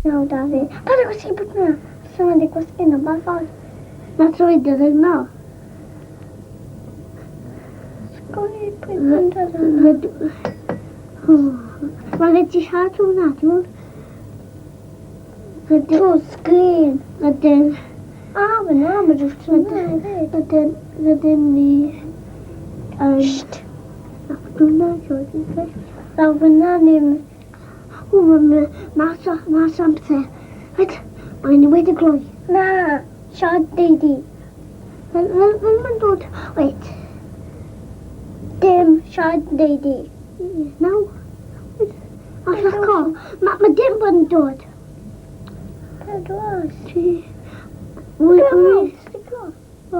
Iawn, Dafi. Paid â gwasgu bod na. Sy'n mynd i gwasgu na barfod. Na trwy dydyn no. Sgwni pwy yn dod yna. Mae'n rhaid i siarad hwnna, dwi'n. Trwy sgrin. Ydyn. Fyna, mae drwy trwy. Ydyn ni. Sht. Dwi'n na, George. Raw fyna ni'n... Mas amser. Mae'n wedi gloi. Na, siarad deidi. Fel mae'n dod... Wait. Dim siarad deidi. Naw. Allaco. Mae dim bod yn dod. Pedwas. Wyth. O,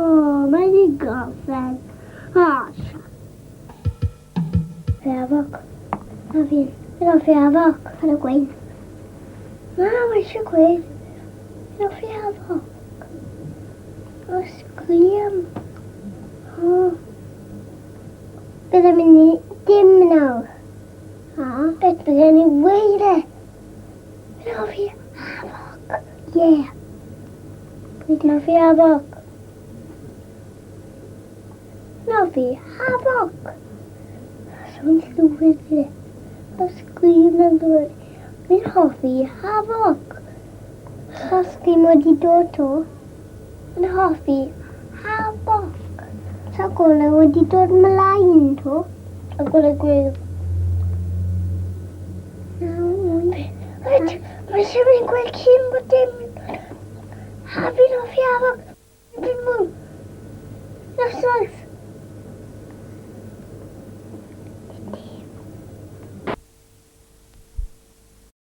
mae'n ei gofen. Fiafog. Na fi. Fi'n fiafog. Fi'n y gwein. Na, mae eisiau gwein. Fi'n fiafog. O, sgwym. Bydd yn mynd i dim nawr. Beth bydd yn ei weire. Fi'n fiafog. Ie. Fi'n fiafog. Fi'n fiafog. So'n llwyd fi. O sgwym yn ddweud. Fi'n hoffi hafog. Os ddim wedi dod to. Fi'n hoffi hafog. Sa golau wedi dod mlaen to. A golau gwydd. Mae eisiau mynd gweld cyn bod dim. Fi'n hoffi hafog. Fi'n mwyn. Na saith.